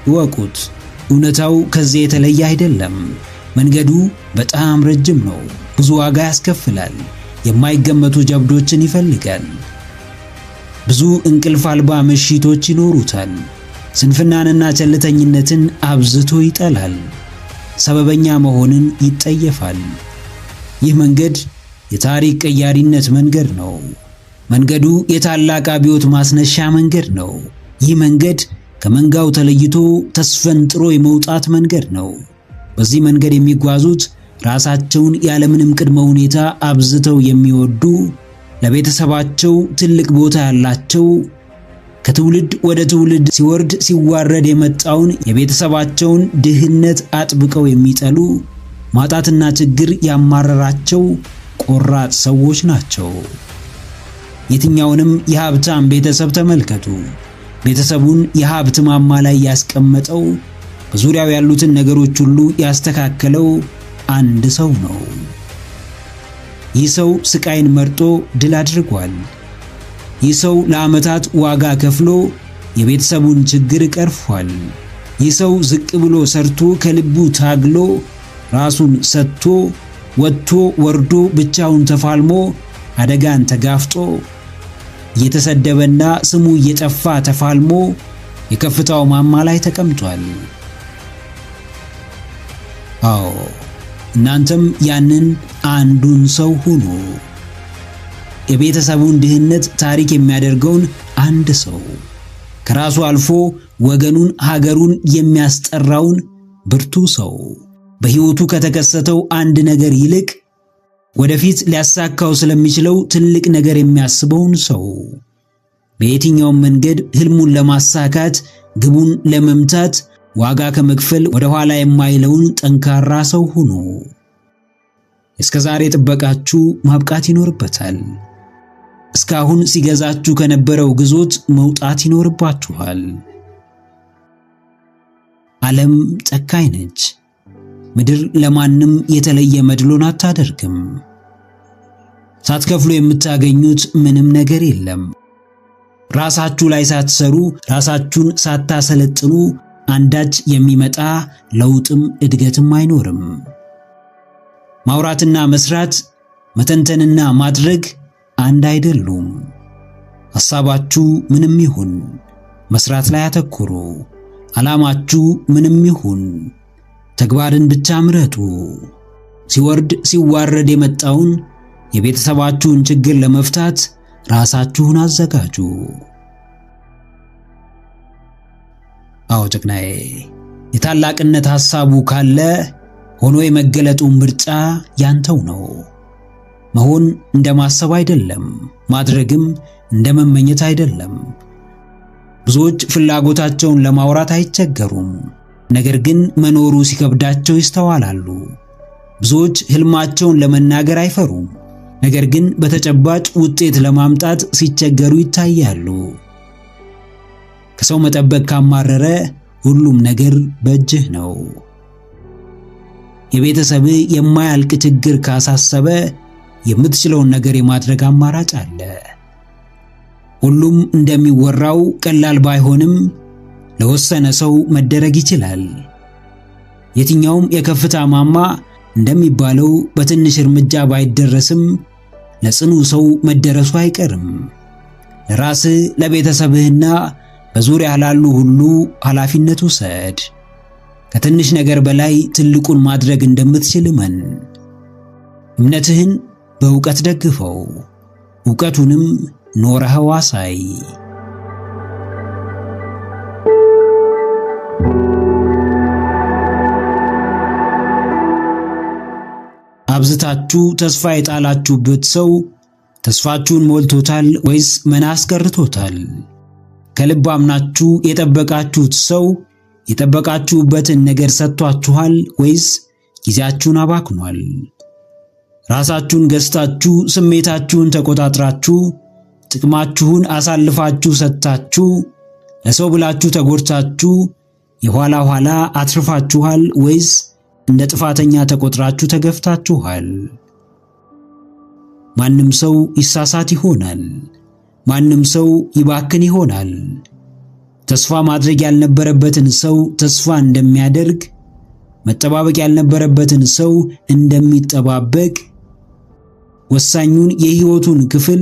ይወቁት፣ እውነታው ከዚህ የተለየ አይደለም። መንገዱ በጣም ረጅም ነው። ብዙ ዋጋ ያስከፍላል። የማይገመቱ ጀብዶችን ይፈልጋል። ብዙ እንቅልፍ አልባ ምሽቶች ይኖሩታል። ስንፍናንና ቸልተኝነትን አብዝቶ ይጠላል። ሰበበኛ መሆንን ይጠየፋል። ይህ መንገድ የታሪክ ቀያሪነት መንገድ ነው። መንገዱ የታላቅ አብዮት ማስነሻ መንገድ ነው። ይህ መንገድ ከመንጋው ተለይቶ ተስፈንጥሮ የመውጣት መንገድ ነው። በዚህ መንገድ የሚጓዙት ራሳቸውን ያለምንም ቅድመ ሁኔታ አብዝተው የሚወዱ፣ ለቤተሰባቸው ትልቅ ቦታ ያላቸው፣ ከትውልድ ወደ ትውልድ ሲወርድ ሲዋረድ የመጣውን የቤተሰባቸውን ድህነት አጥብቀው የሚጠሉ፣ ማጣትና ችግር ያማረራቸው ቆራጥ ሰዎች ናቸው። የትኛውንም የሀብታም ቤተሰብ ተመልከቱ። ቤተሰቡን የሀብት ማማ ላይ ያስቀመጠው፣ በዙሪያው ያሉትን ነገሮች ሁሉ ያስተካከለው አንድ ሰው ነው። ይህ ሰው ስቃይን መርጦ ድል አድርጓል። ይህ ሰው ለዓመታት ዋጋ ከፍሎ የቤተሰቡን ችግር ቀርፏል። ይህ ሰው ዝቅ ብሎ ሰርቶ ከልቡ ታግሎ ራሱን ሰጥቶ ወጥቶ ወርዶ ብቻውን ተፋልሞ አደጋን ተጋፍጦ እየተሰደበና ስሙ እየጠፋ ተፋልሞ የከፍታው ማማ ላይ ተቀምጧል። አዎ፣ እናንተም ያንን አንዱን ሰው ሁኑ። የቤተሰቡን ድህነት ታሪክ የሚያደርገውን አንድ ሰው፣ ከራሱ አልፎ ወገኑን ሀገሩን የሚያስጠራውን ብርቱ ሰው፣ በሕይወቱ ከተከሰተው አንድ ነገር ይልቅ ወደፊት ሊያሳካው ስለሚችለው ትልቅ ነገር የሚያስበውን ሰው፣ በየትኛውም መንገድ ህልሙን ለማሳካት ግቡን ለመምታት ዋጋ ከመክፈል ወደ ኋላ የማይለውን ጠንካራ ሰው ሁኑ። እስከዛሬ ጥበቃችሁ ማብቃት ይኖርበታል። እስካሁን ሲገዛችሁ ከነበረው ግዞት መውጣት ይኖርባችኋል። ዓለም ጨካኝ ነች። ምድር ለማንም የተለየ መድሎን አታደርግም። ሳትከፍሉ የምታገኙት ምንም ነገር የለም። ራሳችሁ ላይ ሳትሰሩ፣ ራሳችሁን ሳታሰለጥኑ አንዳች የሚመጣ ለውጥም እድገትም አይኖርም። ማውራትና መስራት፣ መተንተንና ማድረግ አንድ አይደሉም። ሐሳባችሁ ምንም ይሁን መስራት ላይ አተኩሩ። ዓላማችሁ ምንም ይሁን ተግባርን ብቻ ምረጡ። ሲወርድ ሲዋረድ የመጣውን የቤተሰባችሁን ችግር ለመፍታት ራሳችሁን አዘጋጁ። አዎ ጀግናዬ፣ የታላቅነት ሐሳቡ ካለ ሆኖ የመገለጡ ምርጫ ያንተው ነው። መሆን እንደማሰብ አይደለም፣ ማድረግም እንደመመኘት አይደለም። ብዙዎች ፍላጎታቸውን ለማውራት አይቸገሩም፣ ነገር ግን መኖሩ ሲከብዳቸው ይስተዋላሉ። ብዙዎች ህልማቸውን ለመናገር አይፈሩም፣ ነገር ግን በተጨባጭ ውጤት ለማምጣት ሲቸገሩ ይታያሉ። ከሰው መጠበቅ ካማረረ ሁሉም ነገር በእጅህ ነው። የቤተሰብ የማያልቅ ችግር ካሳሰበ የምትችለውን ነገር የማድረግ አማራጭ አለ። ሁሉም እንደሚወራው ቀላል ባይሆንም ለወሰነ ሰው መደረግ ይችላል። የትኛውም የከፍታ ማማ እንደሚባለው በትንሽ እርምጃ ባይደረስም ለጽኑ ሰው መደረሱ አይቀርም። ለራስህ ለቤተሰብህና በዙሪያ ላሉ ሁሉ ኃላፊነት ውሰድ። ከትንሽ ነገር በላይ ትልቁን ማድረግ እንደምትችል እመን። እምነትህን በእውቀት ደግፈው፣ እውቀቱንም ኖረኸው አሳይ። አብዝታችሁ ተስፋ የጣላችሁበት ሰው ተስፋችሁን ሞልቶታል ወይስ መና አስቀርቶታል? ከልብ አምናችሁ የጠበቃችሁት ሰው የጠበቃችሁበትን ነገር ሰጥቷችኋል ወይስ ጊዜያችሁን አባክኗል? ራሳችሁን ገዝታችሁ ስሜታችሁን ተቆጣጥራችሁ ጥቅማችሁን አሳልፋችሁ ሰጥታችሁ ለሰው ብላችሁ ተጎድታችሁ የኋላ ኋላ አትርፋችኋል ወይስ እንደ ጥፋተኛ ተቆጥራችሁ ተገፍታችኋል? ማንም ሰው ይሳሳት ይሆናል። ማንም ሰው ይባክን ይሆናል። ተስፋ ማድረግ ያልነበረበትን ሰው ተስፋ እንደሚያደርግ፣ መጠባበቅ ያልነበረበትን ሰው እንደሚጠባበቅ፣ ወሳኙን የሕይወቱን ክፍል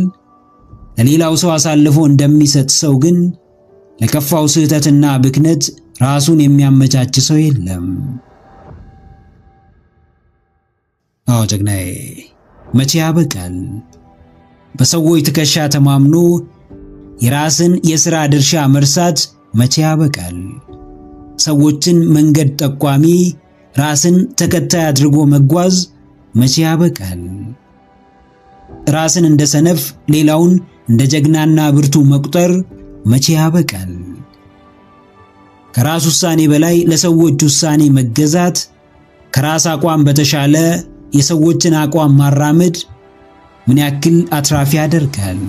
ለሌላው ሰው አሳልፎ እንደሚሰጥ ሰው ግን ለከፋው ስህተትና ብክነት ራሱን የሚያመቻች ሰው የለም። አዎ ጀግናዬ፣ መቼ ያበቃል? በሰዎች ትከሻ ተማምኖ የራስን የሥራ ድርሻ መርሳት መቼ ያበቃል? ሰዎችን መንገድ ጠቋሚ፣ ራስን ተከታይ አድርጎ መጓዝ መቼ ያበቃል? ራስን እንደ ሰነፍ፣ ሌላውን እንደ ጀግናና ብርቱ መቁጠር መቼ ያበቃል? ከራስ ውሳኔ በላይ ለሰዎች ውሳኔ መገዛት፣ ከራስ አቋም በተሻለ የሰዎችን አቋም ማራመድ ምን ያክል አትራፊ ያደርጋል?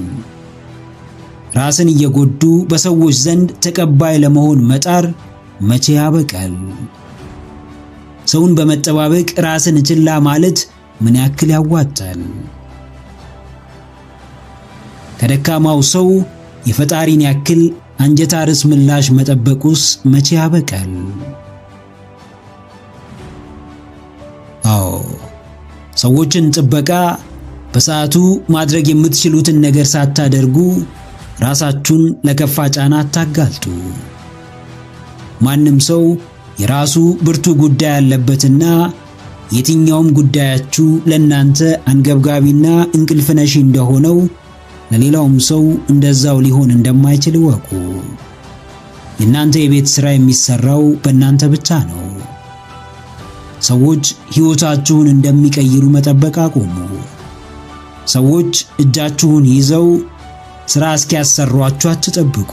ራስን እየጎዱ በሰዎች ዘንድ ተቀባይ ለመሆን መጣር መቼ ያበቃል? ሰውን በመጠባበቅ ራስን ችላ ማለት ምን ያክል ያዋጣል? ከደካማው ሰው የፈጣሪን ያክል አንጀት አርስ ምላሽ መጠበቁስ መቼ ያበቃል? አዎ ሰዎችን ጥበቃ በሰዓቱ ማድረግ የምትችሉትን ነገር ሳታደርጉ ራሳችሁን ለከፋ ጫና አታጋልጡ። ማንም ሰው የራሱ ብርቱ ጉዳይ ያለበትና የትኛውም ጉዳያችሁ ለእናንተ አንገብጋቢና እንቅልፍ ነሺ እንደሆነው ለሌላውም ሰው እንደዛው ሊሆን እንደማይችል ወቁ። የእናንተ የቤት ሥራ የሚሰራው በእናንተ ብቻ ነው። ሰዎች ሕይወታችሁን እንደሚቀይሩ መጠበቅ አቁሙ። ሰዎች እጃችሁን ይዘው ሥራ እስኪያሰሯችሁ አትጠብቁ።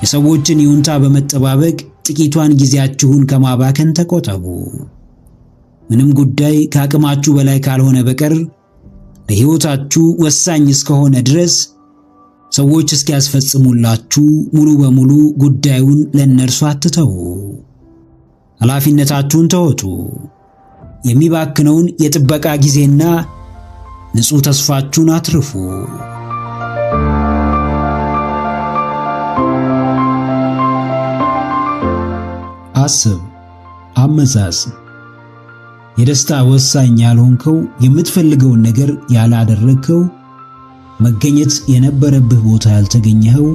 የሰዎችን ይሁንታ በመጠባበቅ ጥቂቷን ጊዜያችሁን ከማባከን ተቆጠቡ። ምንም ጉዳይ ከአቅማችሁ በላይ ካልሆነ በቀር ለሕይወታችሁ ወሳኝ እስከሆነ ድረስ ሰዎች እስኪያስፈጽሙላችሁ ሙሉ በሙሉ ጉዳዩን ለእነርሱ አትተው። ኃላፊነታችሁን ተወጡ። የሚባክነውን የጥበቃ ጊዜና ንጹሕ ተስፋችሁን አትርፉ። አስብ፣ አመዛዝን። የደስታ ወሳኝ ያልሆንከው፣ የምትፈልገውን ነገር ያላደረግከው፣ መገኘት የነበረብህ ቦታ ያልተገኘኸው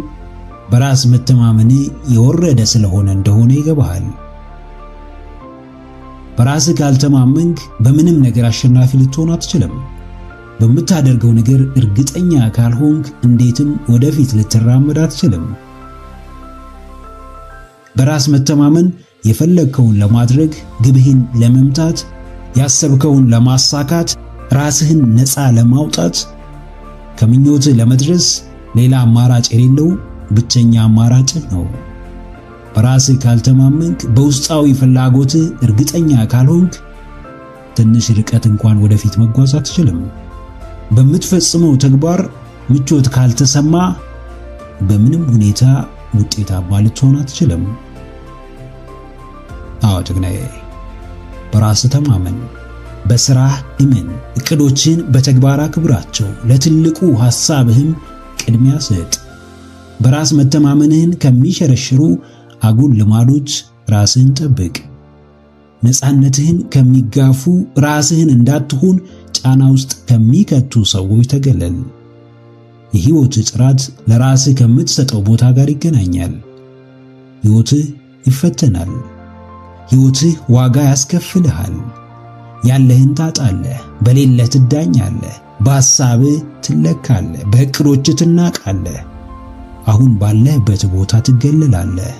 በራስ መተማመን የወረደ ስለሆነ እንደሆነ ይገባሃል። በራስህ ካልተማመንክ በምንም ነገር አሸናፊ ልትሆን አትችልም። በምታደርገው ነገር እርግጠኛ ካልሆንክ እንዴትም ወደፊት ልትራመድ አትችልም። በራስ መተማመን የፈለግከውን ለማድረግ፣ ግብህን ለመምታት፣ ያሰብከውን ለማሳካት፣ ራስህን ነፃ ለማውጣት፣ ከምኞትህ ለመድረስ ሌላ አማራጭ የሌለው ብቸኛ አማራጭ ነው። በራስህ ካልተማመንክ፣ በውስጣዊ ፍላጎትህ እርግጠኛ ካልሆንክ ትንሽ ርቀት እንኳን ወደፊት መጓዝ አትችልም። በምትፈጽመው ተግባር ምቾት ካልተሰማ በምንም ሁኔታ ውጤታማ ልትሆን አትችልም። አዎ ጀግናዬ፣ በራስህ ተማመን፣ በሥራህ እመን፣ እቅዶችን በተግባር አክብራቸው፣ ለትልቁ ሐሳብህም ቅድሚያ ስጥ። በራስ መተማመንህን ከሚሸረሽሩ አጉል ልማዶች ራስህን ጠብቅ። ነፃነትህን ከሚጋፉ፣ ራስህን እንዳትሆን ጫና ውስጥ ከሚከቱ ሰዎች ተገለል። የሕይወትህ ጥራት ለራስህ ከምትሰጠው ቦታ ጋር ይገናኛል። ሕይወትህ ይፈተናል። ሕይወትህ ዋጋ ያስከፍልሃል። ያለህን ታጣለህ፣ በሌለህ ትዳኛለህ፣ በሐሳብህ ትለካለህ፣ በዕቅዶችህ ትናቃለህ። አሁን ባለህበት ቦታ ትገለላለህ፣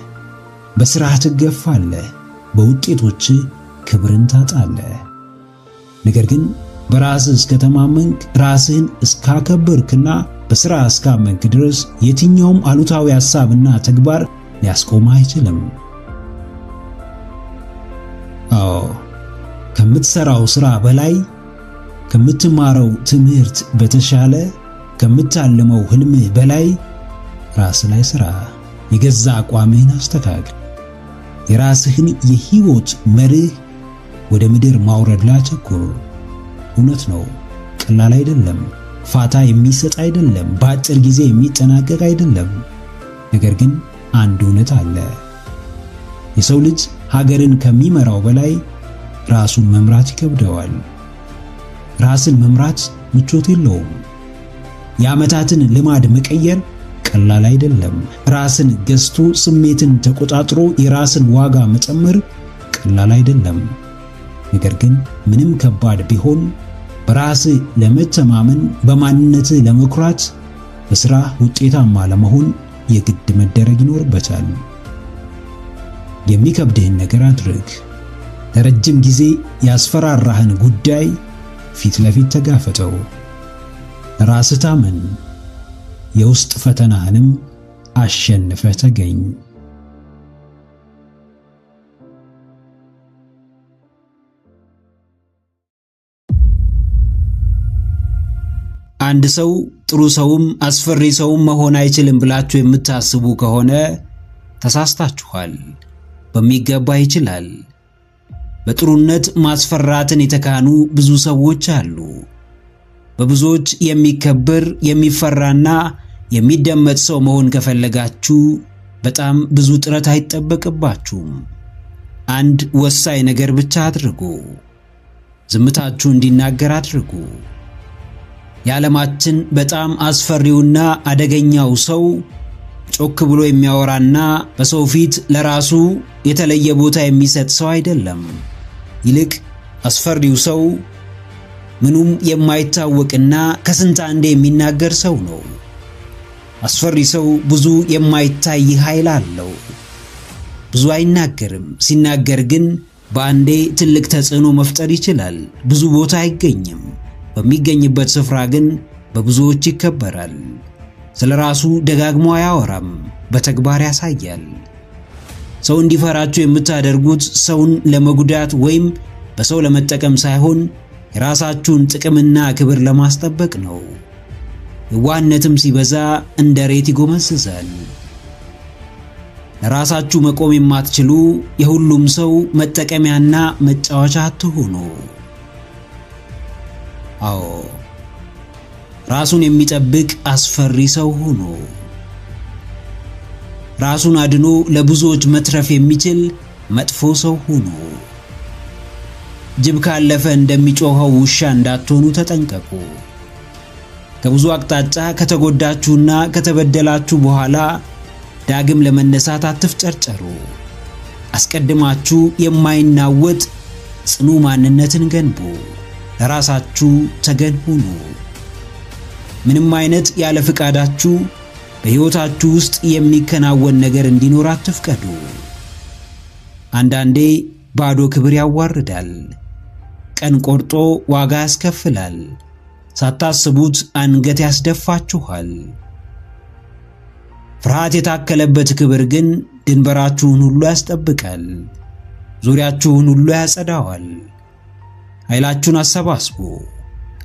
በሥራህ ትገፋለህ፣ በውጤቶችህ ክብርን ታጣለህ። ነገር ግን በራስህ እስከተማመንክ፣ ራስህን እስካከበርክና በሥራ እስካመንክ ድረስ የትኛውም አሉታዊ ሐሳብና ተግባር ሊያስቆምህ አይችልም። አዎ ከምትሰራው ሥራ በላይ፣ ከምትማረው ትምህርት በተሻለ፣ ከምታልመው ሕልምህ በላይ ራስህ ላይ ሥራ። የገዛ አቋምህን አስተካክል። የራስህን የሕይወት መርህ ወደ ምድር ማውረድ ላይ አተኩር። እውነት ነው፣ ቀላል አይደለም። ፋታ የሚሰጥ አይደለም። በአጭር ጊዜ የሚጠናቀቅ አይደለም። ነገር ግን አንድ እውነት አለ። የሰው ልጅ ሀገርን ከሚመራው በላይ ራሱን መምራት ይከብደዋል። ራስን መምራት ምቾት የለውም። የዓመታትን ልማድ መቀየር ቀላል አይደለም። ራስን ገዝቶ ስሜትን ተቆጣጥሮ የራስን ዋጋ መጨመር ቀላል አይደለም። ነገር ግን ምንም ከባድ ቢሆን በራስ ለመተማመን፣ በማንነት ለመኩራት፣ በሥራ ውጤታማ ለመሆን የግድ መደረግ ይኖርበታል። የሚከብድህን ነገር አድርግ። ለረጅም ጊዜ ያስፈራራህን ጉዳይ ፊት ለፊት ተጋፈጠው። ራስህ ታመን። የውስጥ ፈተናህንም አሸንፈህ ተገኝ። አንድ ሰው ጥሩ ሰውም አስፈሪ ሰውም መሆን አይችልም ብላችሁ የምታስቡ ከሆነ ተሳስታችኋል። በሚገባ ይችላል። በጥሩነት ማስፈራትን የተካኑ ብዙ ሰዎች አሉ። በብዙዎች የሚከበር የሚፈራና የሚደመጥ ሰው መሆን ከፈለጋችሁ በጣም ብዙ ጥረት አይጠበቅባችሁም። አንድ ወሳኝ ነገር ብቻ አድርጉ። ዝምታችሁ እንዲናገር አድርጉ። የዓለማችን በጣም አስፈሪውና አደገኛው ሰው ጮክ ብሎ የሚያወራና በሰው ፊት ለራሱ የተለየ ቦታ የሚሰጥ ሰው አይደለም። ይልቅ አስፈሪው ሰው ምኑም የማይታወቅና ከስንት አንዴ የሚናገር ሰው ነው። አስፈሪ ሰው ብዙ የማይታይ ኃይል አለው። ብዙ አይናገርም። ሲናገር ግን በአንዴ ትልቅ ተጽዕኖ መፍጠር ይችላል። ብዙ ቦታ አይገኝም። በሚገኝበት ስፍራ ግን በብዙዎች ይከበራል። ስለራሱ ደጋግሞ አያወራም፣ በተግባር ያሳያል። ሰው እንዲፈራችሁ የምታደርጉት ሰውን ለመጉዳት ወይም በሰው ለመጠቀም ሳይሆን የራሳችሁን ጥቅምና ክብር ለማስጠበቅ ነው። የዋህነትም ሲበዛ እንደ ሬት ይጎመዝዛል። ለራሳችሁ መቆም የማትችሉ የሁሉም ሰው መጠቀሚያና መጫወቻ አትሁኑ። አዎ፣ ራሱን የሚጠብቅ አስፈሪ ሰው ሁኑ። ራሱን አድኖ ለብዙዎች መትረፍ የሚችል መጥፎ ሰው ሁኑ። ጅብ ካለፈ እንደሚጮኸው ውሻ እንዳትሆኑ ተጠንቀቁ። ከብዙ አቅጣጫ ከተጎዳችሁና ከተበደላችሁ በኋላ ዳግም ለመነሳት አትፍጨርጨሩ። አስቀድማችሁ የማይናወጥ ጽኑ ማንነትን ገንቡ። ለራሳችሁ ተገን ሁኑ። ምንም አይነት ያለ ፍቃዳችሁ በሕይወታችሁ ውስጥ የሚከናወን ነገር እንዲኖር አትፍቀዱ። አንዳንዴ ባዶ ክብር ያዋርዳል። ቀን ቆርጦ ዋጋ ያስከፍላል። ሳታስቡት አንገት ያስደፋችኋል። ፍርሃት የታከለበት ክብር ግን ድንበራችሁን ሁሉ ያስጠብቃል። ዙሪያችሁን ሁሉ ያጸዳዋል። ኃይላችሁን አሰባስቡ።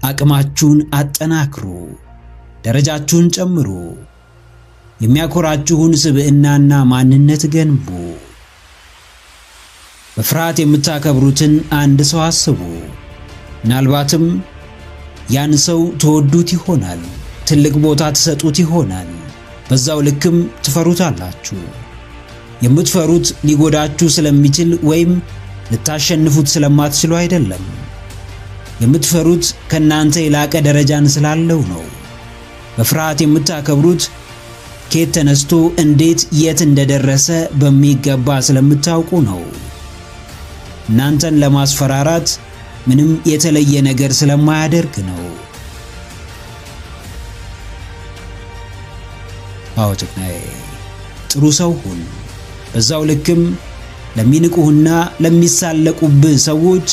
አቅማችሁን አጠናክሩ። ደረጃችሁን ጨምሩ። የሚያኮራችሁን ስብዕናና ማንነት ገንቡ። በፍርሃት የምታከብሩትን አንድ ሰው አስቡ። ምናልባትም ያን ሰው ተወዱት ይሆናል። ትልቅ ቦታ ትሰጡት ይሆናል። በዛው ልክም ትፈሩታላችሁ። የምትፈሩት ሊጎዳችሁ ስለሚችል ወይም ልታሸንፉት ስለማትችሉ አይደለም። የምትፈሩት ከናንተ የላቀ ደረጃን ስላለው ነው። በፍርሃት የምታከብሩት ከየት ተነስቶ እንዴት የት እንደደረሰ በሚገባ ስለምታውቁ ነው። እናንተን ለማስፈራራት ምንም የተለየ ነገር ስለማያደርግ ነው። አዎ ጀግናዬ፣ ጥሩ ሰው ሁን። በዛው ልክም ለሚንቁህና ለሚሳለቁብህ ሰዎች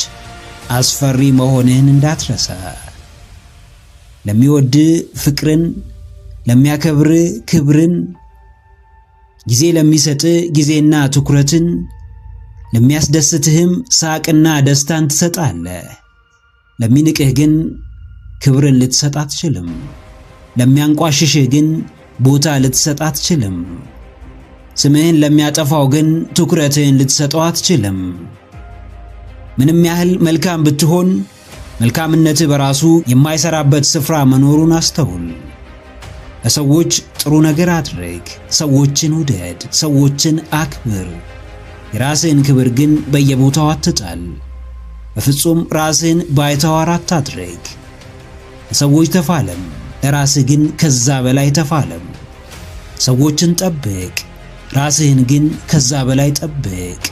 አስፈሪ መሆንህን እንዳትረሳ። ለሚወድህ ፍቅርን፣ ለሚያከብርህ ክብርን፣ ጊዜ ለሚሰጥህ ጊዜና ትኩረትን፣ ለሚያስደስትህም ሳቅና ደስታን ትሰጣለህ። ለሚንቅህ ግን ክብርን ልትሰጥ አትችልም። ለሚያንቋሽሽህ ግን ቦታ ልትሰጥ አትችልም። ስምህን ለሚያጠፋው ግን ትኩረትህን ልትሰጠው አትችልም። ምንም ያህል መልካም ብትሆን መልካምነትህ በራሱ የማይሰራበት ስፍራ መኖሩን አስተውል። ለሰዎች ጥሩ ነገር አድርግ፣ ሰዎችን ውደድ፣ ሰዎችን አክብር። የራስህን ክብር ግን በየቦታው አትጣል። በፍጹም ራስህን ባይተዋር አታድርግ። ለሰዎች ተፋለም፣ ለራስህ ግን ከዛ በላይ ተፋለም። ሰዎችን ጠብቅ፣ ራስህን ግን ከዛ በላይ ጠብቅ።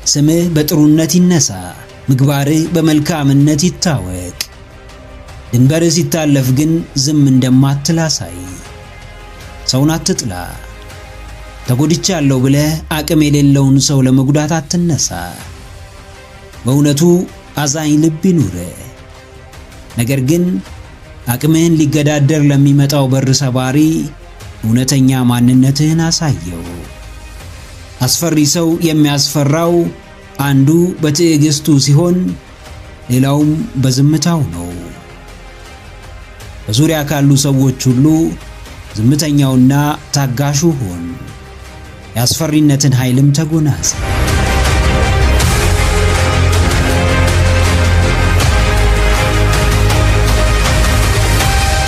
ስምህ በጥሩነት ይነሳ፣ ምግባርህ በመልካምነት ይታወቅ። ድንበርህ ሲታለፍ ግን ዝም እንደማትል አሳይ። ሰውን አትጥላ። ተጎድቻለሁ ብለህ አቅም የሌለውን ሰው ለመጉዳት አትነሳ። በእውነቱ አዛኝ ልብ ይኑርህ። ነገር ግን አቅምህን ሊገዳደር ለሚመጣው በር ሰባሪ እውነተኛ ማንነትህን አሳየው። አስፈሪ ሰው የሚያስፈራው አንዱ በትዕግስቱ ሲሆን ሌላውም በዝምታው ነው። በዙሪያ ካሉ ሰዎች ሁሉ ዝምተኛውና ታጋሹ ሁን። የአስፈሪነትን ኃይልም ተጎናጸፍ።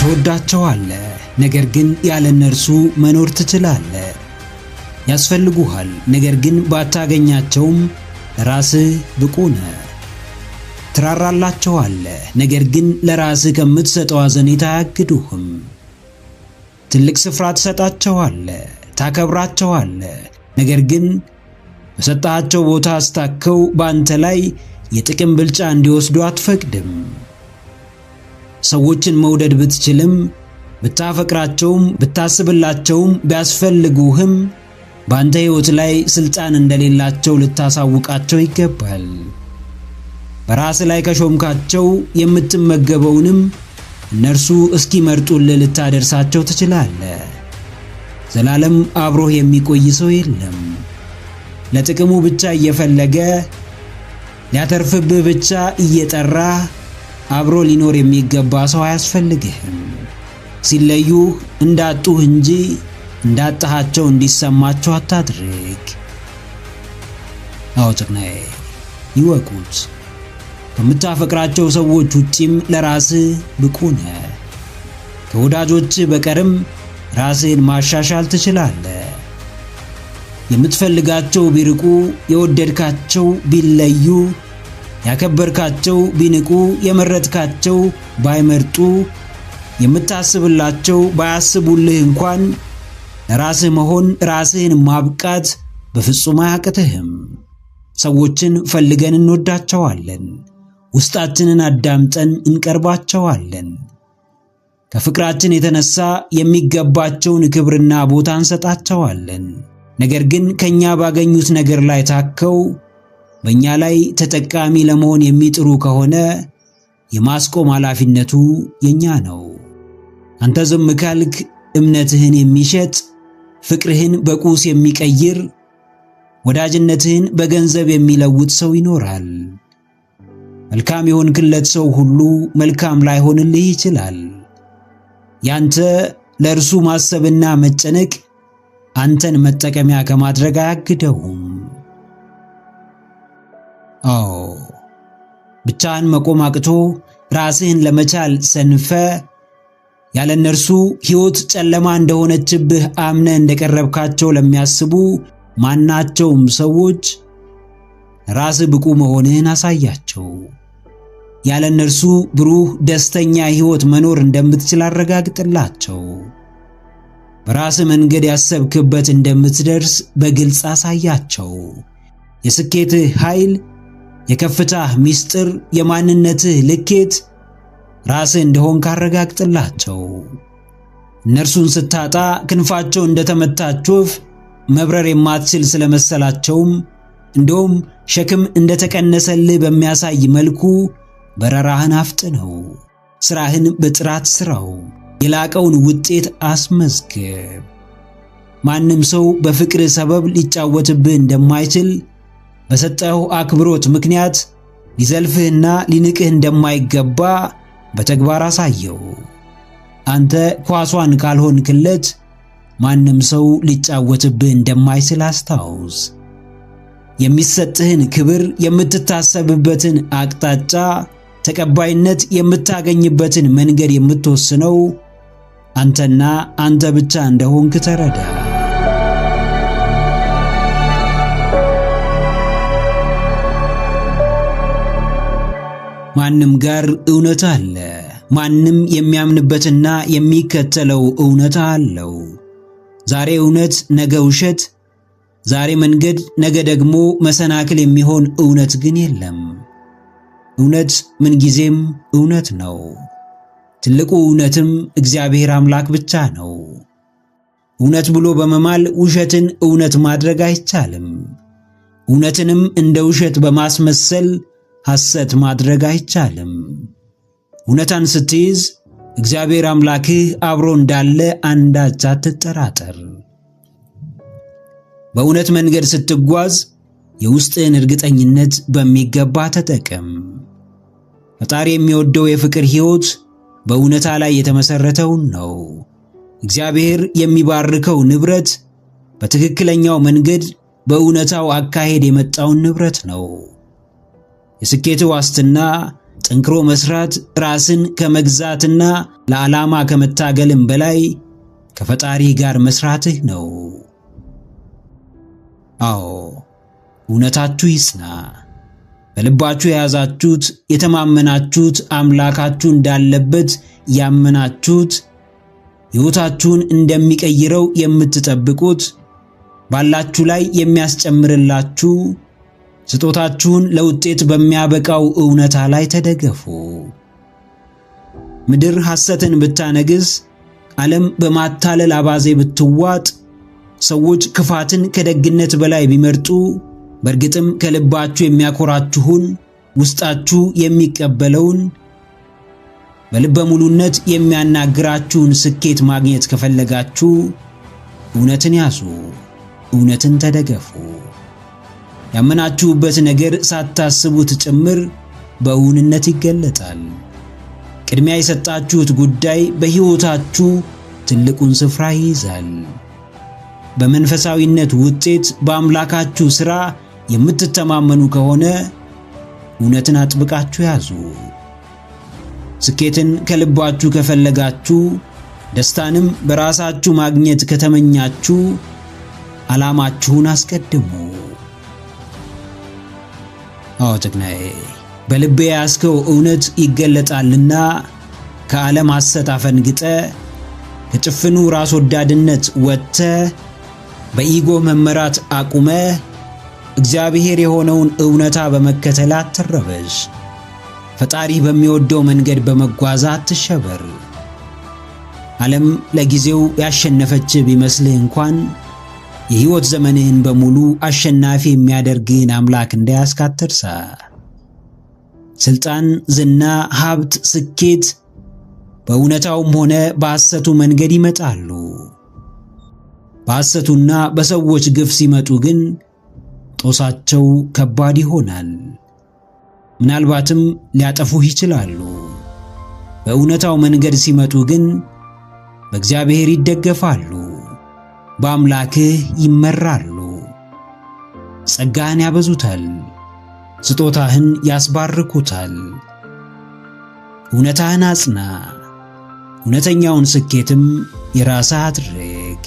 ትወዳቸዋለህ፣ ነገር ግን ያለ እነርሱ መኖር ትችላለህ። ያስፈልጉሃል፣ ነገር ግን ባታገኛቸውም ለራስህ ብቁ ነህ። ትራራላቸዋለህ፣ ነገር ግን ለራስህ ከምትሰጠው አዘኔታ አያግዱህም። ትልቅ ስፍራ ትሰጣቸዋለህ፣ ታከብራቸዋለህ፣ ነገር ግን በሰጣቸው ቦታ አስታከው በአንተ ላይ የጥቅም ብልጫ እንዲወስዱ አትፈቅድም። ሰዎችን መውደድ ብትችልም፣ ብታፈቅራቸውም፣ ብታስብላቸውም ቢያስፈልጉህም በአንተ ሕይወት ላይ ሥልጣን እንደሌላቸው ልታሳውቃቸው ይገባል። በራስ ላይ ከሾምካቸው የምትመገበውንም እነርሱ እስኪመርጡልህ ልታደርሳቸው ትችላለህ። ዘላለም አብሮህ የሚቆይ ሰው የለም። ለጥቅሙ ብቻ እየፈለገ ሊያተርፍብህ ብቻ እየጠራ አብሮ ሊኖር የሚገባ ሰው አያስፈልግህም። ሲለዩህ እንዳጡህ እንጂ እንዳጣሃቸው እንዲሰማቸው አታድርግ። አውጥናዬ ይወቁት። ከምታፈቅራቸው ሰዎች ውጪም ለራስህ ብቁ ነህ። ከወዳጆችህ በቀርም ራስህን ማሻሻል ትችላለህ። የምትፈልጋቸው ቢርቁ፣ የወደድካቸው ቢለዩ፣ ያከበርካቸው ቢንቁ፣ የመረጥካቸው ባይመርጡ፣ የምታስብላቸው ባያስቡልህ እንኳን ለራስህ መሆን፣ ራስህን ማብቃት በፍጹም አያቅትህም። ሰዎችን ፈልገን እንወዳቸዋለን። ውስጣችንን አዳምጠን እንቀርባቸዋለን። ከፍቅራችን የተነሳ የሚገባቸውን ክብርና ቦታ እንሰጣቸዋለን። ነገር ግን ከኛ ባገኙት ነገር ላይ ታከው በእኛ ላይ ተጠቃሚ ለመሆን የሚጥሩ ከሆነ የማስቆም ኃላፊነቱ የኛ ነው። አንተ ዝም ካልክ እምነትህን የሚሸጥ፣ ፍቅርህን በቁስ የሚቀይር፣ ወዳጅነትህን በገንዘብ የሚለውጥ ሰው ይኖራል። መልካም የሆንክለት ሰው ሁሉ መልካም ላይሆንልህ ይችላል። ያንተ ለእርሱ ማሰብና መጨነቅ አንተን መጠቀሚያ ከማድረግ አያግደውም። ብቻህን መቆም አቅቶ ራስህን ለመቻል ሰንፈ ያለ እነርሱ ሕይወት ጨለማ እንደሆነችብህ አምነ እንደቀረብካቸው ለሚያስቡ ማናቸውም ሰዎች ራስህ ብቁ መሆንህን አሳያቸው። ያለ እነርሱ ብሩህ ደስተኛ ሕይወት መኖር እንደምትችል አረጋግጥላቸው። በራስህ መንገድ ያሰብክበት እንደምትደርስ በግልጽ አሳያቸው። የስኬትህ ኃይል፣ የከፍታህ ምስጢር፣ የማንነትህ ልኬት ራስህ እንደሆን ካረጋግጥላቸው። እነርሱን ስታጣ ክንፋቸው እንደተመታች ወፍ መብረር የማትችል ስለመሰላቸውም እንደውም ሸክም እንደተቀነሰልህ በሚያሳይ መልኩ በረራህን አፍጥነው። ስራህን በጥራት ስራው። የላቀውን ውጤት አስመዝግብ። ማንም ሰው በፍቅር ሰበብ ሊጫወትብህ እንደማይችል በሰጠው አክብሮት ምክንያት ሊዘልፍህና ሊንቅህ እንደማይገባ በተግባር አሳየው። አንተ ኳሷን ካልሆንክለት ማንም ሰው ሊጫወትብህ እንደማይችል አስታውስ። የሚሰጥህን ክብር፣ የምትታሰብበትን አቅጣጫ፣ ተቀባይነት የምታገኝበትን መንገድ የምትወስነው አንተና አንተ ብቻ እንደሆንክ ተረዳ። ማንም ጋር እውነት አለ። ማንም የሚያምንበትና የሚከተለው እውነት አለው። ዛሬ እውነት፣ ነገ ውሸት፣ ዛሬ መንገድ፣ ነገ ደግሞ መሰናክል የሚሆን እውነት ግን የለም። እውነት ምንጊዜም እውነት ነው። ትልቁ እውነትም እግዚአብሔር አምላክ ብቻ ነው። እውነት ብሎ በመማል ውሸትን እውነት ማድረግ አይቻልም። እውነትንም እንደ ውሸት በማስመሰል ሐሰት ማድረግ አይቻልም። እውነታን ስትይዝ እግዚአብሔር አምላክህ አብሮ እንዳለ አንዳች አትጠራጠር። በእውነት መንገድ ስትጓዝ የውስጥህን እርግጠኝነት በሚገባ ተጠቀም። ፈጣሪ የሚወደው የፍቅር ሕይወት በእውነታ ላይ የተመሰረተውን ነው። እግዚአብሔር የሚባርከው ንብረት በትክክለኛው መንገድ በእውነታው አካሄድ የመጣውን ንብረት ነው። የስኬት ዋስትና ጠንክሮ መስራት፣ ራስን ከመግዛትና ለዓላማ ከመታገልም በላይ ከፈጣሪ ጋር መስራትህ ነው። አዎ፣ እውነታችሁ ይጽና። በልባችሁ የያዛችሁት የተማመናችሁት አምላካችሁ እንዳለበት ያመናችሁት ሕይወታችሁን እንደሚቀይረው የምትጠብቁት ባላችሁ ላይ የሚያስጨምርላችሁ ስጦታችሁን ለውጤት በሚያበቃው እውነታ ላይ ተደገፉ። ምድር ሐሰትን ብታነግስ፣ ዓለም በማታለል አባዜ ብትዋጥ፣ ሰዎች ክፋትን ከደግነት በላይ ቢመርጡ፣ በእርግጥም ከልባችሁ የሚያኮራችሁን ውስጣችሁ የሚቀበለውን በልበ ሙሉነት የሚያናግራችሁን ስኬት ማግኘት ከፈለጋችሁ እውነትን ያዙ፣ እውነትን ተደገፉ። ያመናችሁበት ነገር ሳታስቡት ጭምር በእውንነት ይገለጣል። ቅድሚያ የሰጣችሁት ጉዳይ በሕይወታችሁ ትልቁን ስፍራ ይይዛል። በመንፈሳዊነት ውጤት በአምላካችሁ ሥራ የምትተማመኑ ከሆነ እውነትን አጥብቃችሁ ያዙ። ስኬትን ከልባችሁ ከፈለጋችሁ፣ ደስታንም በራሳችሁ ማግኘት ከተመኛችሁ ዓላማችሁን አስቀድሙ። አዎ ጀግናዬ፣ በልቤ ያስከው እውነት ይገለጣልና ከዓለም ሐሰት አፈንግጠ ከጭፍኑ ራስ ወዳድነት ወጥተ በኢጎ መመራት አቁመ እግዚአብሔር የሆነውን እውነታ በመከተል አትረበሽ። ፈጣሪ በሚወደው መንገድ በመጓዝ አትሸበር። ዓለም ለጊዜው ያሸነፈች ቢመስልህ እንኳን የሕይወት ዘመንህን በሙሉ አሸናፊ የሚያደርግህን አምላክ እንዳያስክ አትርሳ። ስልጣን፣ ዝና፣ ሀብት፣ ስኬት በእውነታውም ሆነ በሐሰቱ መንገድ ይመጣሉ። በሐሰቱና በሰዎች ግፍ ሲመጡ ግን ጦሳቸው ከባድ ይሆናል። ምናልባትም ሊያጠፉህ ይችላሉ። በእውነታው መንገድ ሲመጡ ግን በእግዚአብሔር ይደገፋሉ፣ በአምላክህ ይመራሉ። ጸጋህን ያበዙታል፣ ስጦታህን ያስባርኩታል። እውነታህን አጽና፣ እውነተኛውን ስኬትም የራስህ አድርግ።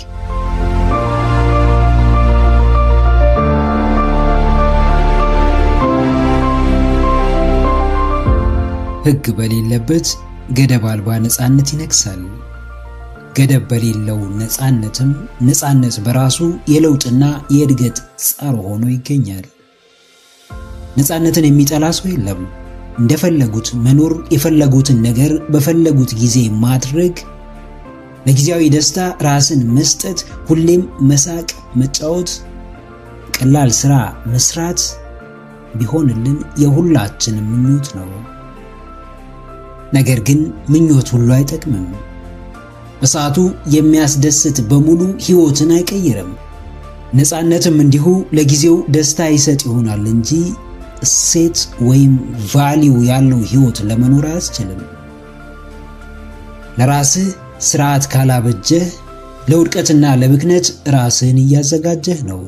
ሕግ በሌለበት ገደብ አልባ ነፃነት ይነግሳል። ገደብ በሌለው ነፃነትም ነፃነት በራሱ የለውጥና የእድገት ጸር ሆኖ ይገኛል። ነፃነትን የሚጠላ ሰው የለም። እንደፈለጉት መኖር፣ የፈለጉትን ነገር በፈለጉት ጊዜ ማድረግ፣ ለጊዜያዊ ደስታ ራስን መስጠት፣ ሁሌም መሳቅ፣ መጫወት፣ ቀላል ሥራ መስራት ቢሆንልን የሁላችንም ምኞት ነው። ነገር ግን ምኞት ሁሉ አይጠቅምም። በሰዓቱ የሚያስደስት በሙሉ ሕይወትን አይቀይርም። ነፃነትም እንዲሁ ለጊዜው ደስታ ይሰጥ ይሆናል እንጂ እሴት ወይም ቫልዩ ያለው ሕይወት ለመኖር አያስችልም። ለራስህ ስርዓት ካላበጀህ ለውድቀትና ለብክነት ራስህን እያዘጋጀህ ነው።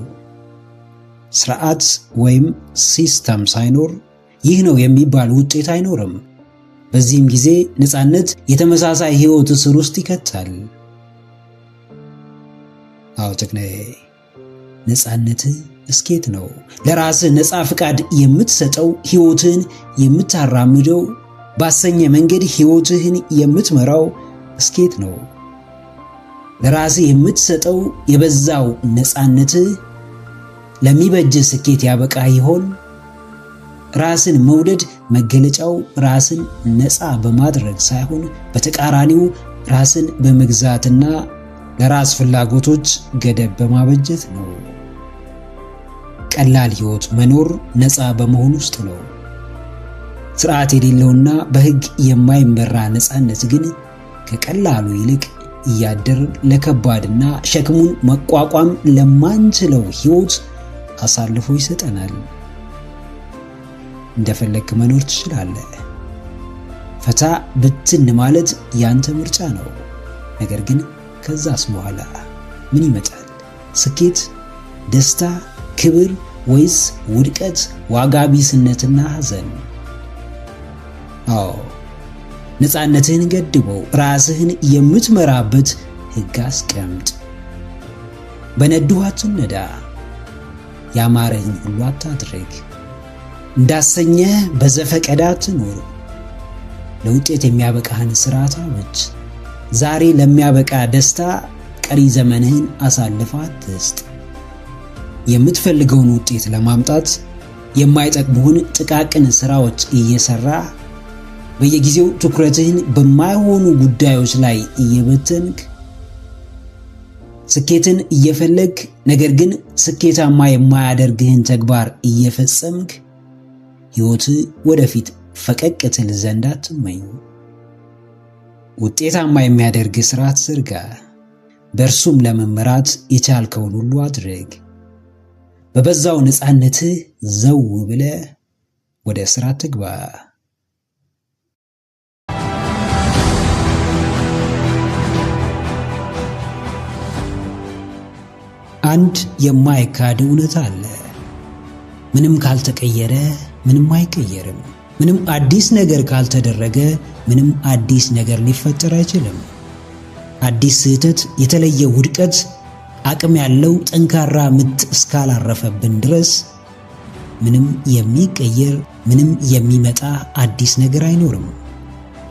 ስርዓት ወይም ሲስተም ሳይኖር ይህ ነው የሚባል ውጤት አይኖርም። በዚህም ጊዜ ነፃነት የተመሳሳይ ሕይወት ስር ውስጥ ይከታል። አዎ ጀግናዬ፣ ነፃነት ስኬት ነው። ለራስህ ነፃ ፍቃድ የምትሰጠው፣ ሕይወትህን የምታራምደው፣ ባሰኘ መንገድ ሕይወትህን የምትመራው ስኬት ነው። ለራስህ የምትሰጠው የበዛው ነፃነትህ ለሚበጅ ስኬት ያበቃ ይሆን? ራስን መውደድ መገለጫው ራስን ነፃ በማድረግ ሳይሆን በተቃራኒው ራስን በመግዛትና ለራስ ፍላጎቶች ገደብ በማበጀት ነው። ቀላል ሕይወት መኖር ነፃ በመሆን ውስጥ ነው። ስርዓት የሌለውና በሕግ የማይመራ ነፃነት ግን ከቀላሉ ይልቅ እያደር ለከባድና ሸክሙን መቋቋም ለማንችለው ሕይወት አሳልፎ ይሰጠናል። እንደፈለክ መኖር ትችላለህ። ፈታ ብትን ማለት ያንተ ምርጫ ነው። ነገር ግን ከዛስ በኋላ ምን ይመጣል? ስኬት፣ ደስታ፣ ክብር ወይስ ውድቀት፣ ዋጋ ቢስነትና ሐዘን? አዎ ነፃነትህን ገድበው፣ ራስህን የምትመራበት ሕግ አስቀምጥ። በነዱህ አትነዳ፣ ያማረህን ሁሉ አታድርግ። እንዳሰኘህ በዘፈቀደ አትኑር። ለውጤት የሚያበቃህን ሥርዓት አብጅ። ዛሬ ለሚያበቃ ደስታ ቀሪ ዘመንህን አሳልፈህ አትስጥ። የምትፈልገውን ውጤት ለማምጣት የማይጠቅሙህን ጥቃቅን ሥራዎች እየሰራ በየጊዜው ትኩረትህን በማይሆኑ ጉዳዮች ላይ እየበተንክ ስኬትን እየፈለግ ነገር ግን ስኬታማ የማያደርግህን ተግባር እየፈጸምክ ሕይወትህ ወደፊት ፈቀቅ ትል ዘንድ አትመኝ። ውጤታማ የሚያደርግ ሥርዓት ዘርጋ። በእርሱም ለመመራት የቻልከውን ሁሉ አድርግ። በበዛው ነፃነትህ ዘው ብለህ ወደ ሥራ ትግባ። አንድ የማይካድ እውነት አለ። ምንም ካልተቀየረ ምንም አይቀየርም። ምንም አዲስ ነገር ካልተደረገ ምንም አዲስ ነገር ሊፈጠር አይችልም። አዲስ ስህተት፣ የተለየ ውድቀት፣ አቅም ያለው ጠንካራ ምት እስካላረፈብን ድረስ ምንም የሚቀየር ምንም የሚመጣ አዲስ ነገር አይኖርም።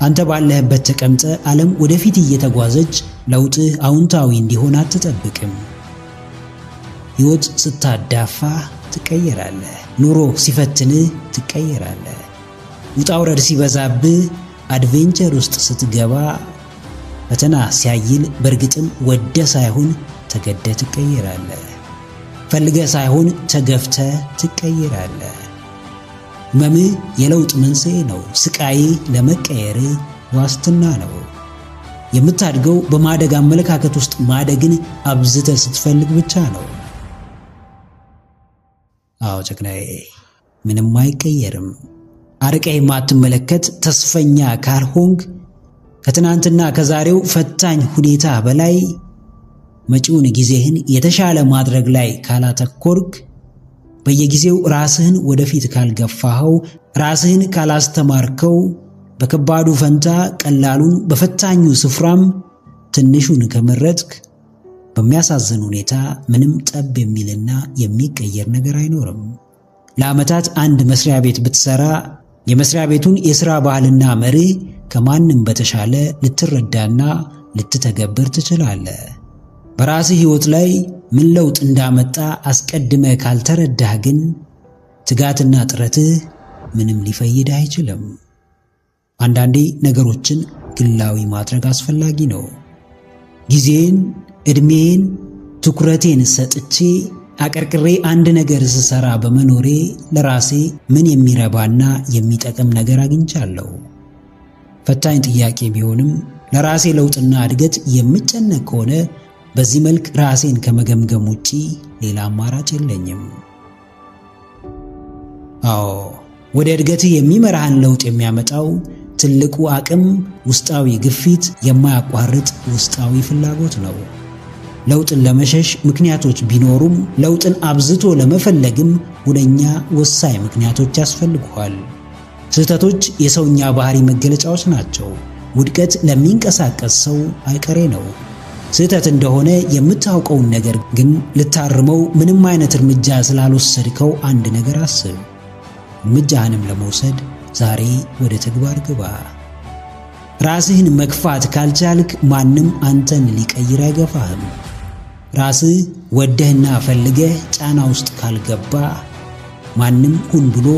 አንተ ባለህበት ተቀምጠ ዓለም ወደፊት እየተጓዘች ለውጥህ አዎንታዊ እንዲሆን አትጠብቅም። ሕይወት ስታዳፋ ትቀየራለህ። ኑሮ ሲፈትንህ ትቀየራለህ። ውጣ ውረድ ሲበዛብህ፣ አድቬንቸር ውስጥ ስትገባ፣ ፈተና ሲያይል በእርግጥም ወደ ሳይሆን ተገደ ትቀየራለህ። ፈልገ ሳይሆን ተገፍተ ትቀየራለህ። ሕመምህ የለውጥ መንስኤ ነው። ስቃይ ለመቀየር ዋስትና ነው። የምታድገው በማደግ አመለካከት ውስጥ ማደግን አብዝተ ስትፈልግ ብቻ ነው። አዎ ጀግናዬ፣ ምንም አይቀየርም። አርቀህ የማትመለከት ተስፈኛ ካልሆንክ፣ ከትናንትና ከዛሬው ፈታኝ ሁኔታ በላይ መጪውን ጊዜህን የተሻለ ማድረግ ላይ ካላተኮርክ፣ በየጊዜው ራስህን ወደፊት ካልገፋኸው፣ ራስህን ካላስተማርከው፣ በከባዱ ፈንታ ቀላሉን በፈታኙ ስፍራም ትንሹን ከመረጥክ፣ በሚያሳዝን ሁኔታ ምንም ጠብ የሚልና የሚቀየር ነገር አይኖርም። ለዓመታት አንድ መስሪያ ቤት ብትሰራ የመስሪያ ቤቱን የሥራ ባህልና መርህ ከማንም በተሻለ ልትረዳና ልትተገብር ትችላለህ። በራስህ ሕይወት ላይ ምን ለውጥ እንዳመጣ አስቀድመህ ካልተረዳህ ግን ትጋትና ጥረትህ ምንም ሊፈይድ አይችልም። አንዳንዴ ነገሮችን ግላዊ ማድረግ አስፈላጊ ነው። ጊዜን፣ ዕድሜን፣ ትኩረቴን ሰጥቼ አቀርቅሬ አንድ ነገር ስሰራ በመኖሬ ለራሴ ምን የሚረባና የሚጠቅም ነገር አግኝቻለሁ? ፈታኝ ጥያቄ ቢሆንም ለራሴ ለውጥና እድገት የምጨነቅ ከሆነ በዚህ መልክ ራሴን ከመገምገም ውጪ ሌላ አማራጭ የለኝም። አዎ ወደ እድገትህ የሚመራህን ለውጥ የሚያመጣው ትልቁ አቅም ውስጣዊ ግፊት፣ የማያቋርጥ ውስጣዊ ፍላጎት ነው። ለውጥን ለመሸሽ ምክንያቶች ቢኖሩም ለውጥን አብዝቶ ለመፈለግም ሁነኛ ወሳኝ ምክንያቶች ያስፈልጉሃል። ስህተቶች የሰውኛ ባህሪ መገለጫዎች ናቸው። ውድቀት ለሚንቀሳቀስ ሰው አይቀሬ ነው። ስህተት እንደሆነ የምታውቀውን ነገር ግን ልታርመው ምንም አይነት እርምጃ ስላልወሰድከው አንድ ነገር አስብ። እርምጃህንም ለመውሰድ ዛሬ ወደ ተግባር ግባ። ራስህን መግፋት ካልቻልክ ማንም አንተን ሊቀይር አይገፋህም። ራስህ ወደህና ፈልገህ ጫና ውስጥ ካልገባ ማንም ሁን ብሎ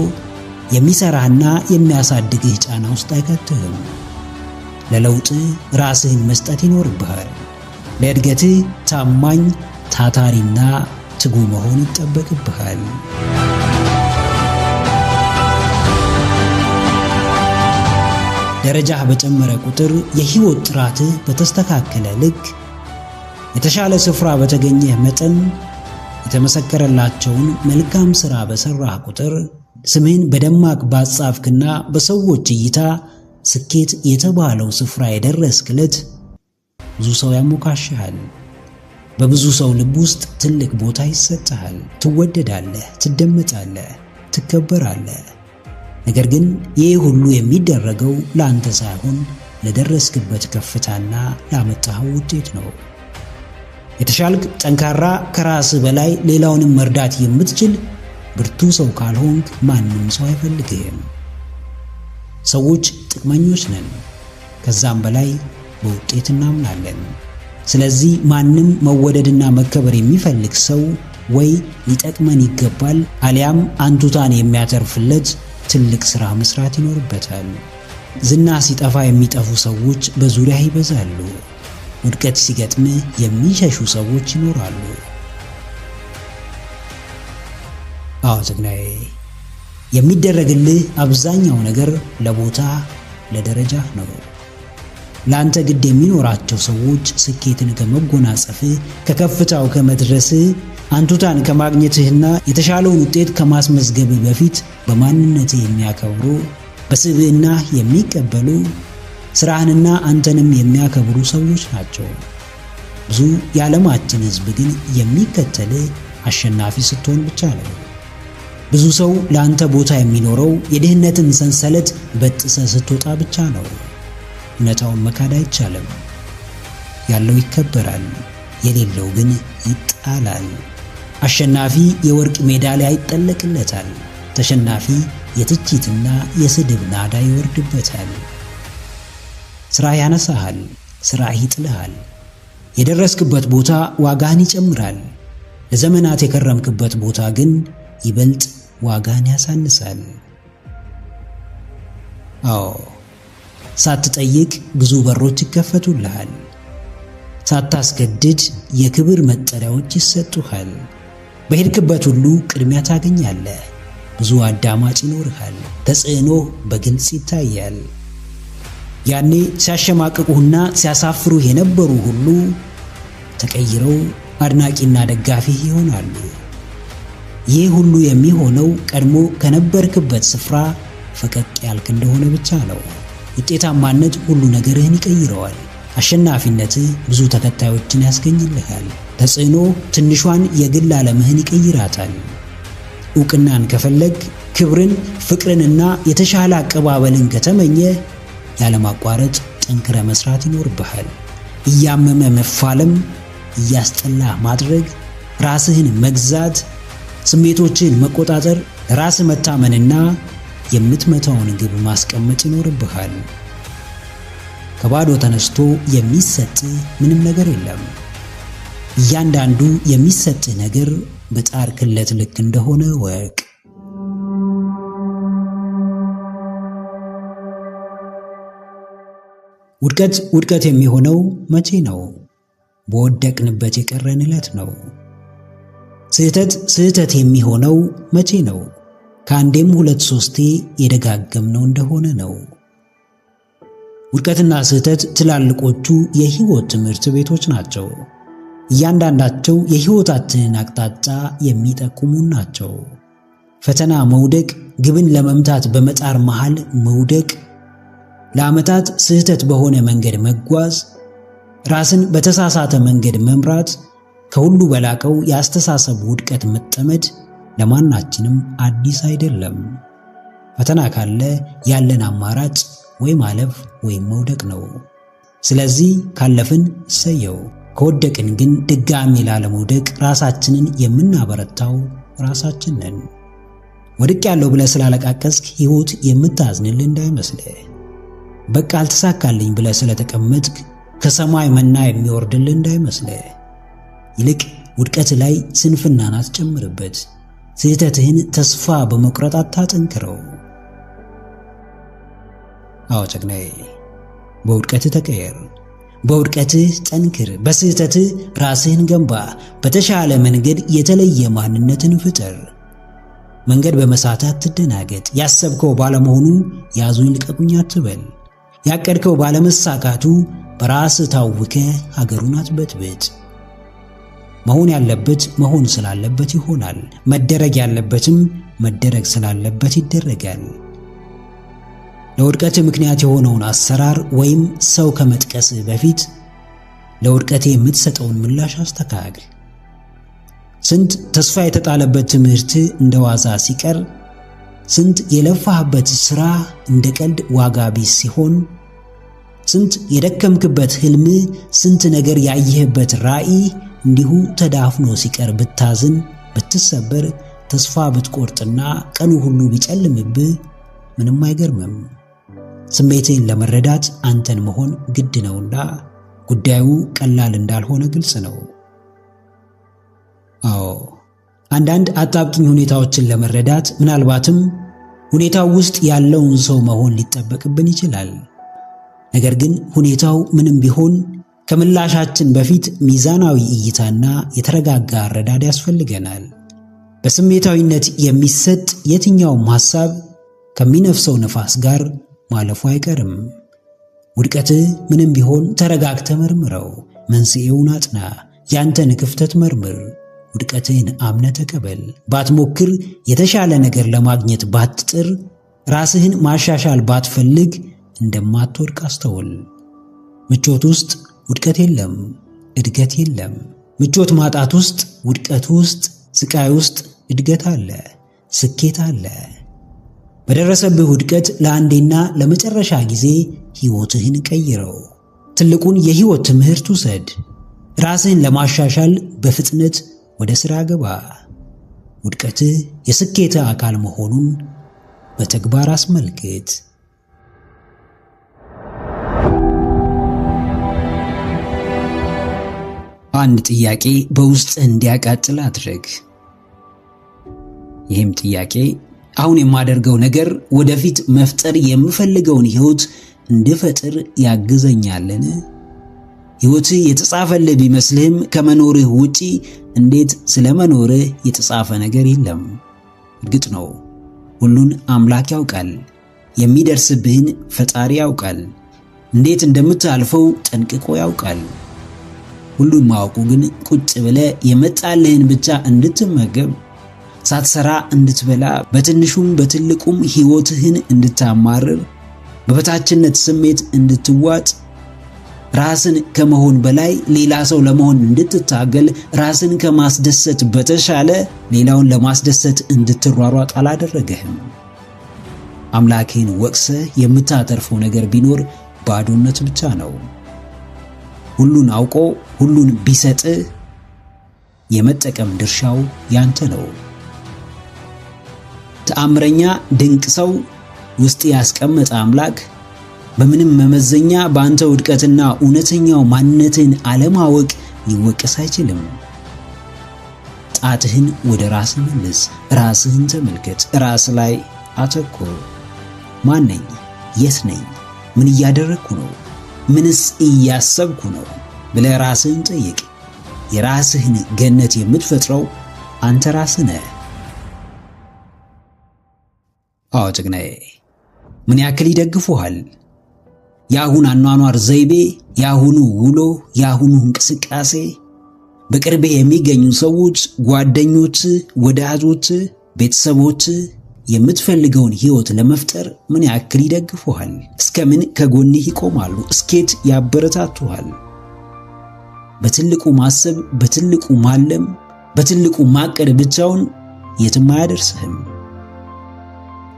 የሚሰራህና የሚያሳድግህ ጫና ውስጥ አይከትህም። ለለውጥ ራስህን መስጠት ይኖርብሃል። ለእድገትህ ታማኝ፣ ታታሪና ትጉ መሆን ይጠበቅብሃል። ደረጃህ በጨመረ ቁጥር የህይወት ጥራትህ በተስተካከለ ልክ የተሻለ ስፍራ በተገኘህ መጠን የተመሰከረላቸውን መልካም ሥራ በሠራህ ቁጥር ስምህን በደማቅ ባጻፍክና በሰዎች እይታ ስኬት የተባለው ስፍራ የደረስክለት ብዙ ሰው ያሞካሽሃል። በብዙ ሰው ልብ ውስጥ ትልቅ ቦታ ይሰጥሃል። ትወደዳለህ፣ ትደመጣለህ፣ ትከበራለህ። ነገር ግን ይህ ሁሉ የሚደረገው ለአንተ ሳይሆን ለደረስክበት ከፍታና ላመጣኸው ውጤት ነው። የተሻልክ ጠንካራ፣ ከራስህ በላይ ሌላውንም መርዳት የምትችል ብርቱ ሰው ካልሆንክ ማንም ሰው አይፈልግህም። ሰዎች ጥቅመኞች ነን፣ ከዛም በላይ በውጤት እናምናለን። ስለዚህ ማንም መወደድና መከበር የሚፈልግ ሰው ወይ ሊጠቅመን ይገባል አሊያም አንቱታን የሚያተርፍለት ትልቅ ሥራ መስራት ይኖርበታል። ዝና ሲጠፋ የሚጠፉ ሰዎች በዙሪያ ይበዛሉ። ውድቀት ሲገጥምህ የሚሸሹ ሰዎች ይኖራሉ። አዎ ጀግናዬ፣ የሚደረግልህ አብዛኛው ነገር ለቦታ ለደረጃ ነው። ለአንተ ግድ የሚኖራቸው ሰዎች ስኬትን ከመጎናጸፍህ፣ ከከፍታው ከመድረስህ፣ አንቱታን ከማግኘትህና የተሻለውን ውጤት ከማስመዝገብህ በፊት በማንነትህ የሚያከብሩ፣ በስብዕና የሚቀበሉ፣ ሥራህንና አንተንም የሚያከብሩ ሰዎች ናቸው። ብዙ የዓለማችን ሕዝብ ግን የሚከተልህ አሸናፊ ስትሆን ብቻ ነው። ብዙ ሰው ለአንተ ቦታ የሚኖረው የድህነትን ሰንሰለት በጥሰህ ስትወጣ ብቻ ነው። እውነታውን መካድ አይቻልም። ያለው ይከበራል፣ የሌለው ግን ይጣላል። አሸናፊ የወርቅ ሜዳሊያ ይጠለቅለታል። ተሸናፊ የትችትና የስድብ ናዳ ይወርድበታል። ሥራህ ያነሳሃል፣ ሥራህ ይጥልሃል። የደረስክበት ቦታ ዋጋህን ይጨምራል። ለዘመናት የከረምክበት ቦታ ግን ይበልጥ ዋጋህን ያሳንሳል። አዎ፣ ሳትጠይቅ ብዙ በሮች ይከፈቱልሃል። ሳታስገድድ የክብር መጠሪያዎች ይሰጡሃል። በሄድክበት ሁሉ ቅድሚያ ታገኛለህ። ብዙ አዳማጭ ይኖርሃል። ተጽዕኖ በግልጽ ይታያል። ያኔ ሲያሸማቅቁህና ሲያሳፍሩህ የነበሩ ሁሉ ተቀይረው አድናቂና ደጋፊህ ይሆናሉ። ይህ ሁሉ የሚሆነው ቀድሞ ከነበርክበት ስፍራ ፈቀቅ ያልክ እንደሆነ ብቻ ነው። ውጤታማነት ሁሉ ነገርህን ይቀይረዋል። አሸናፊነትህ ብዙ ተከታዮችን ያስገኝልሃል። ተጽዕኖ ትንሿን የግል ዓለምህን ይቀይራታል። ዕውቅናን ከፈለግ፣ ክብርን፣ ፍቅርንና የተሻለ አቀባበልን ከተመኘ ያለማቋረጥ ጠንክረ መስራት ይኖርብሃል። እያመመ መፋለም፣ እያስጠላ ማድረግ፣ ራስህን መግዛት፣ ስሜቶችን መቆጣጠር፣ ራስ መታመንና የምትመታውን ግብ ማስቀመጥ ይኖርብሃል። ከባዶ ተነስቶ የሚሰጥ ምንም ነገር የለም። እያንዳንዱ የሚሰጥህ ነገር በጣርክለት ልክ እንደሆነ ወቅ። ውድቀት የሚሆነው መቼ ነው? በወደቅንበት የቀረን ዕለት ነው። ስህተት የሚሆነው መቼ ነው? ከአንዴም 2-3 የደጋገምነው እንደሆነ ነው። ውድቀትና ስህተት ትላልቆቹ የህይወት ትምህርት ቤቶች ናቸው። እያንዳንዳቸው የህይወታችንን አቅጣጫ የሚጠቁሙ ናቸው። ፈተና መውደቅ፣ ግብን ለመምታት በመጣር መሃል መውደቅ፣ ለዓመታት ስህተት በሆነ መንገድ መጓዝ፣ ራስን በተሳሳተ መንገድ መምራት፣ ከሁሉ በላቀው የአስተሳሰብ ውድቀት መጠመድ ለማናችንም አዲስ አይደለም። ፈተና ካለ ያለን አማራጭ ወይ ማለፍ ወይ መውደቅ ነው። ስለዚህ ካለፍን እሰየው፣ ከወደቅን ግን ድጋሚ ላለመውደቅ ራሳችንን የምናበረታው ራሳችን ነን። ወድቅ ያለው ብለህ ስላለቃቀስክ ሕይወት የምታዝንልህ እንዳይመስልህ። በቃ አልተሳካልኝ ብለህ ስለተቀመጥክ ከሰማይ መና የሚወርድልህ እንዳይመስልህ። ይልቅ ውድቀት ላይ ስንፍናን አትጨምርበት። ስህተትህን ተስፋ በመቁረጥ አታጠንክረው። አዎ ጀግናዬ፣ በውድቀትህ ተቀየር፣ በውድቀትህ ጠንክር፣ በስህተትህ ራስህን ገንባ፣ በተሻለ መንገድ የተለየ ማንነትን ፍጠር። መንገድ በመሳት አትደናገጥ። ያሰብከው ባለመሆኑ ያዙኝ ልቀቁኝ አትበል። ያቀድከው ባለመሳካቱ በራስህ ታውከህ ሀገሩን አትበጥብጥ። መሆን ያለበት መሆን ስላለበት ይሆናል። መደረግ ያለበትም መደረግ ስላለበት ይደረጋል። ለውድቀት ምክንያት የሆነውን አሰራር ወይም ሰው ከመጥቀስህ በፊት ለውድቀቴ የምትሰጠውን ምላሽ አስተካክል። ስንት ተስፋ የተጣለበት ትምህርት እንደዋዛ ሲቀር፣ ስንት የለፋህበት ሥራ እንደ ቀልድ ዋጋ ቢስ ሲሆን፣ ስንት የደከምክበት ህልም፣ ስንት ነገር ያየህበት ራዕይ እንዲሁ ተዳፍኖ ሲቀር ብታዝን፣ ብትሰበር፣ ተስፋ ብትቆርጥና ቀኑ ሁሉ ቢጨልምብህ ምንም አይገርምም። ስሜትን ለመረዳት አንተን መሆን ግድ ነውና ጉዳዩ ቀላል እንዳልሆነ ግልጽ ነው። አዎ አንዳንድ አጣብቂኝ ሁኔታዎችን ለመረዳት ምናልባትም ሁኔታው ውስጥ ያለውን ሰው መሆን ሊጠበቅብን ይችላል። ነገር ግን ሁኔታው ምንም ቢሆን ከምላሻችን በፊት ሚዛናዊ እይታና የተረጋጋ አረዳድ ያስፈልገናል። በስሜታዊነት የሚሰጥ የትኛውም ሐሳብ ከሚነፍሰው ነፋስ ጋር ማለፉ አይቀርም። ውድቀትህ ምንም ቢሆን ተረጋግተህ መርምረው፣ መንስኤውን አጥና፣ ያንተን ክፍተት መርምር። ውድቀትህን አምነህ ተቀበል። ባትሞክር፣ የተሻለ ነገር ለማግኘት ባትጥር፣ ራስህን ማሻሻል ባትፈልግ እንደማትወድቅ አስተውል። ምቾት ውስጥ ውድቀት የለም፣ እድገት የለም። ምቾት ማጣት ውስጥ፣ ውድቀት ውስጥ፣ ስቃይ ውስጥ እድገት አለ፣ ስኬት አለ። በደረሰብህ ውድቀት ለአንዴና ለመጨረሻ ጊዜ ሕይወትህን ቀይረው። ትልቁን የሕይወት ትምህርት ውሰድ። ራስህን ለማሻሻል በፍጥነት ወደ ሥራ ገባ። ውድቀትህ የስኬትህ አካል መሆኑን በተግባር አስመልክት። አንድ ጥያቄ በውስጥህ እንዲያቃጥል አድርግ። ይህም ጥያቄ አሁን የማደርገው ነገር ወደፊት መፍጠር የምፈልገውን ሕይወት እንድፈጥር ያግዘኛልን? ሕይወትህ የተጻፈልህ ቢመስልህም ከመኖርህ ውጪ እንዴት ስለመኖርህ የተጻፈ ነገር የለም። እርግጥ ነው ሁሉን አምላክ ያውቃል። የሚደርስብህን ፈጣሪ ያውቃል። እንዴት እንደምታልፈው ጠንቅቆ ያውቃል። ሁሉን ማወቁ ግን ቁጭ ብለህ የመጣልህን ብቻ እንድትመገብ፣ ሳትሰራ እንድትበላ፣ በትንሹም በትልቁም ሕይወትህን እንድታማርር፣ በበታችነት ስሜት እንድትዋጥ፣ ራስን ከመሆን በላይ ሌላ ሰው ለመሆን እንድትታገል፣ ራስን ከማስደሰት በተሻለ ሌላውን ለማስደሰት እንድትሯሯጥ አላደረገህም። አምላክህን ወቅሰህ የምታተርፈው ነገር ቢኖር ባዶነት ብቻ ነው። ሁሉን አውቆ ሁሉን ቢሰጥህ የመጠቀም ድርሻው ያንተ ነው። ተአምረኛ ድንቅ ሰው ውስጥ ያስቀመጠ አምላክ በምንም መመዘኛ በአንተ ውድቀትና እውነተኛው ማንነትን አለማወቅ ሊወቀስ አይችልም። ጣትህን ወደ ራስህ መልስ፣ ራስህን ተመልከት፣ ራስ ላይ አተኩር። ማን ነኝ? የት ነኝ? ምን እያደረግኩ ነው? ምንስ እያሰብኩ ነው ብለህ ራስህን ጠይቅ። የራስህን ገነት የምትፈጥረው አንተ ራስህ ነህ። አዎ ጀግናዬ፣ ምን ያክል ይደግፉሃል? የአሁን አኗኗር ዘይቤ፣ የአሁኑ ውሎ፣ የአሁኑ እንቅስቃሴ፣ በቅርቤ የሚገኙ ሰዎች፣ ጓደኞች፣ ወዳጆች፣ ቤተሰቦች የምትፈልገውን ሕይወት ለመፍጠር ምን ያክል ይደግፉሃል? እስከምን ከጎንህ ይቆማሉ? እስኬት ያበረታቱሃል? በትልቁ ማሰብ፣ በትልቁ ማለም፣ በትልቁ ማቀድ ብቻውን የትም አያደርስህም።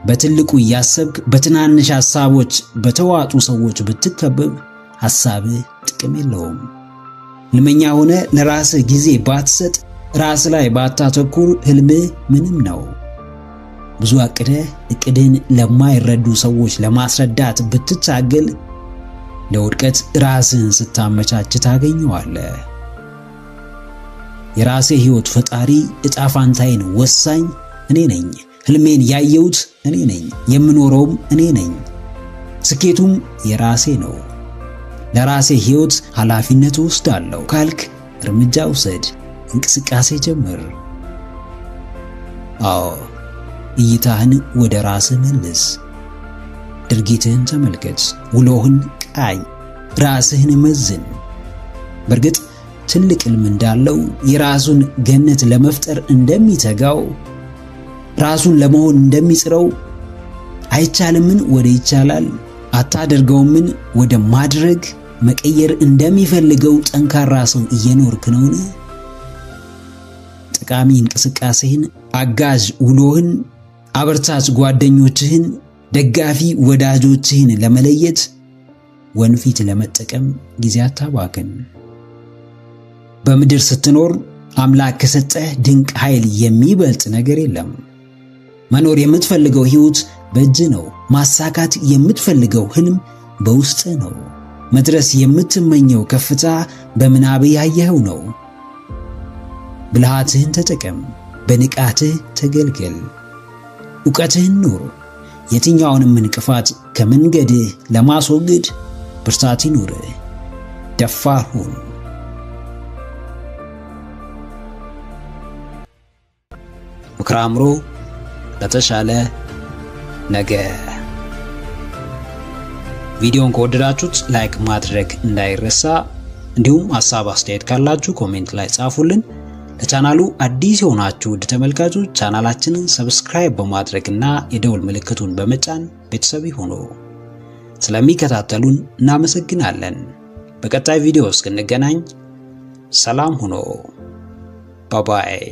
በትልቁ ያሰብክ በትናንሽ ሐሳቦች በተዋጡ ሰዎች ብትከበብ ሐሳብህ ጥቅም የለውም። ህልመኛ ሆነ ለራስህ ጊዜ ባትሰጥ ራስ ላይ ባታተኩር ህልምህ ምንም ነው። ብዙ አቅደህ እቅድን ለማይረዱ ሰዎች ለማስረዳት ብትታገል ለውድቀት ራስህን ስታመቻች ታገኘዋለህ። የራሴ ህይወት ፈጣሪ ዕጣ ፋንታዬን ወሳኝ እኔ ነኝ። ህልሜን ያየሁት እኔ ነኝ። የምኖረውም እኔ ነኝ። ስኬቱም የራሴ ነው። ለራሴ ህይወት ኃላፊነት ወስዳለሁ ካልክ እርምጃ ውሰድ፣ እንቅስቃሴ ጀምር። አዎ እይታህን ወደ ራስህ መልስ። ድርጊትህን ተመልከት፣ ውሎህን ቃኝ፣ ራስህን መዝን። በእርግጥ ትልቅ ህልም እንዳለው የራሱን ገነት ለመፍጠር እንደሚተጋው ራሱን ለመሆን እንደሚጥረው አይቻልምን ወደ ይቻላል አታደርገውምን ወደ ማድረግ መቀየር እንደሚፈልገው ጠንካራ ሰው እየኖርክ ነውን? ጠቃሚ እንቅስቃሴህን፣ አጋዥ ውሎህን፣ አበርታች ጓደኞችህን፣ ደጋፊ ወዳጆችህን ለመለየት ወንፊት ለመጠቀም ጊዜ አታባክን። በምድር ስትኖር አምላክ ከሰጠህ ድንቅ ኃይል የሚበልጥ ነገር የለም። መኖር የምትፈልገው ህይወት በእጅ ነው። ማሳካት የምትፈልገው ህልም በውስጥ ነው። መድረስ የምትመኘው ከፍታ በምናብ ያየኸው ነው። ብልሃትህን ተጠቀም፣ በንቃትህ ተገልገል፣ ዕውቀትህን ኑር። የትኛውንም እንቅፋት ከመንገድህ ለማስወገድ ብርታት ይኑርህ። ደፋር ሁን። ምክረ አእምሮ ለተሻለ ነገ። ቪዲዮን ከወደዳችሁት ላይክ ማድረግ እንዳይረሳ። እንዲሁም ሐሳብ አስተያየት ካላችሁ ኮሜንት ላይ ጻፉልን። ለቻናሉ አዲስ የሆናችሁ ውድ ተመልካቾች ቻናላችንን ሰብስክራይብ በማድረግና የደውል ምልክቱን በመጫን ቤተሰብ ይሁኑ። ስለሚከታተሉን እናመሰግናለን። በቀጣይ ቪዲዮ እስክንገናኝ ሰላም ሁኑ። ባይ ባይ።